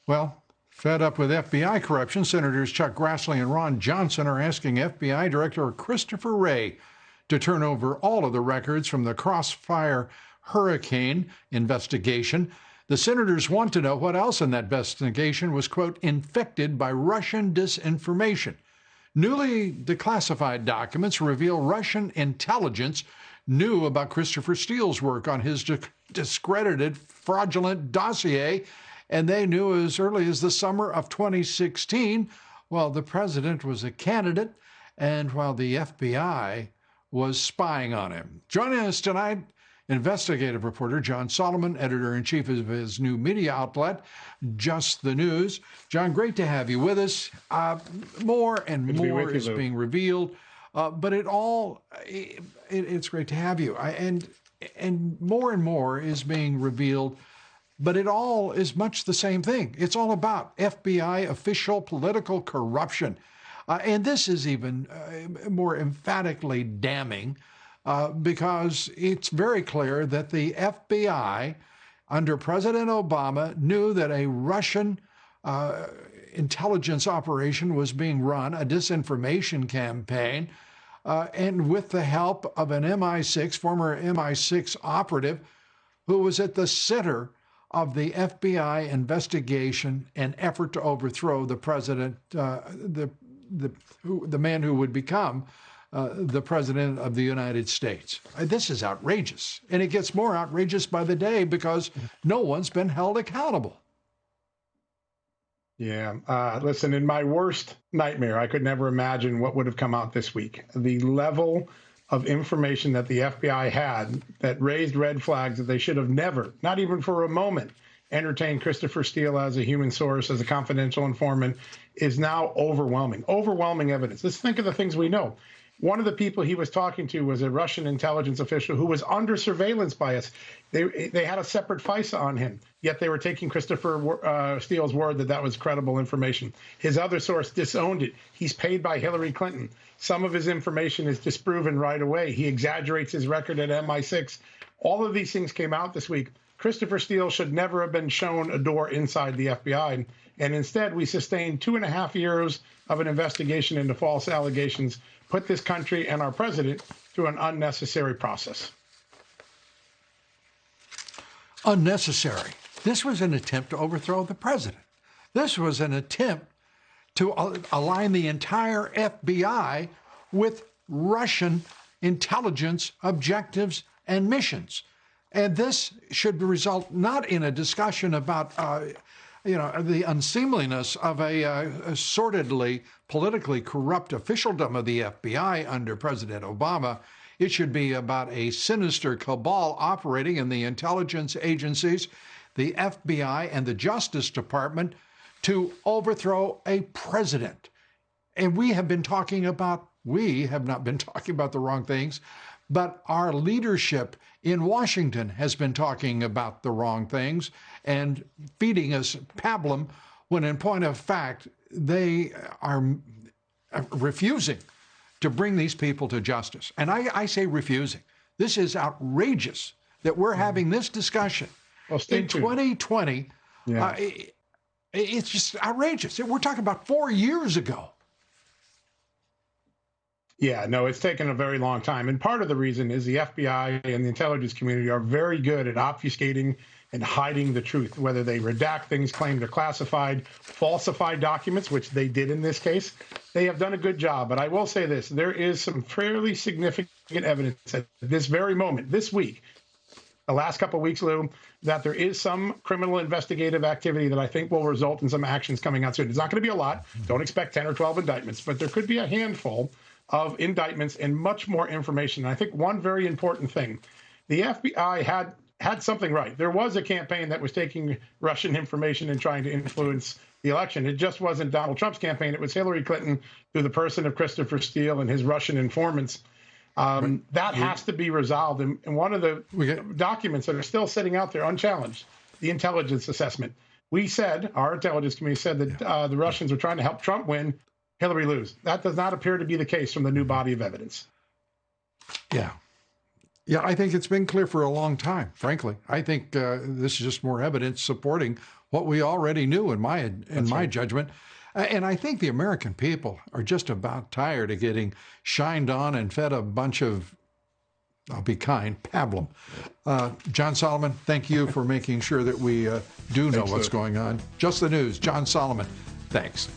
Well, fed up with FBI corruption, Senators Chuck Grassley and Ron Johnson are asking FBI Director Christopher Wray to turn over all of the records from the Crossfire Hurricane investigation. The senators want to know what else in that investigation was, quote, infected by Russian disinformation. Newly declassified documents reveal Russian intelligence knew about Christopher Steele's work on his discredited, fraudulent dossier, and they knew as early as the summer of 2016, while the president was a candidate and while the FBI was spying on him. Joining us tonight, investigative reporter John Solomon, editor-in-chief of his new media outlet, Just the News. John, great to have you with us. More and more is being revealed, but it's great to have you. And more is being revealed, but it all is much the same thing. It's all about FBI official political corruption. And this is even more emphatically damning because it's very clear that the FBI under President Obama knew that a Russian intelligence operation was being run, a disinformation campaign, and with the help of an former MI6 operative who was at the center of the FBI investigation and effort to overthrow the president, the man who would become the president of the United States. This is outrageous, and it gets more outrageous by the day because no one's been held accountable. Yeah, listen, in my worst nightmare, I could never imagine what would have come out this week. The level of information that the FBI had that raised red flags that they should have never, not even for a moment, entertained Christopher Steele as a human source, as a confidential informant, is now overwhelming. Overwhelming evidence. Let's think of the things we know. One of the people he was talking to was a Russian intelligence official who was under surveillance by us. They had a separate FISA on him, yet they were taking Christopher Steele's word that that was credible information. His other source disowned it. He's paid by Hillary Clinton. Some of his information is disproven right away. He exaggerates his record at MI6. All of these things came out this week. Christopher Steele should never have been shown a door inside the FBI. And instead, we sustained 2.5 years of an investigation into false allegations, put this country and our president through an unnecessary process. Unnecessary. This was an attempt to overthrow the president. This was an attempt to align the entire FBI with Russian intelligence objectives and missions. And this should result not in a discussion about, the unseemliness of a sordidly, politically corrupt officialdom of the FBI under President Obama. It should be about a sinister cabal operating in the intelligence agencies, the FBI, and the Justice Department to overthrow a president. And we have not been talking about the wrong things, but our leadership in Washington has been talking about the wrong things and feeding us pablum when in point of fact, they are refusing to bring these people to justice. And I say refusing. This is outrageous that we're having this discussion in 2020. Yeah. It's just outrageous. We're talking about 4 years ago. Yeah, no, it's taken a very long time. And part of the reason is the FBI and the intelligence community are very good at obfuscating and hiding the truth, whether they redact things, claim they're classified, falsified documents, which they did in this case. They have done a good job. But I will say this, there is some fairly significant evidence at this very moment, this week, the last couple of weeks, Lou, that there is some criminal investigative activity that I think will result in some actions coming out soon. It's not going to be a lot. Don't expect 10 or 12 indictments, but there could be a handful of indictments and much more information. And I think one very important thing, the FBI had something right. There was a campaign that was taking Russian information and trying to influence the election. It just wasn't Donald Trump's campaign. It was Hillary Clinton through the person of Christopher Steele and his Russian informants. That has to be resolved. And one of the documents that are still sitting out there unchallenged, the intelligence assessment. We said, our intelligence community said that the Russians were trying to help Trump win, Hillary lose. That does not appear to be the case from the new body of evidence. Yeah. Yeah, I think it's been clear for a long time, frankly. I think this is just more evidence supporting what we already knew in my judgment. And I think the American people are just about tired of getting shined on and fed a bunch of, I'll be kind, pablum. John Solomon, thank you for making sure that we do know what's going on. Just the News, John Solomon, thanks.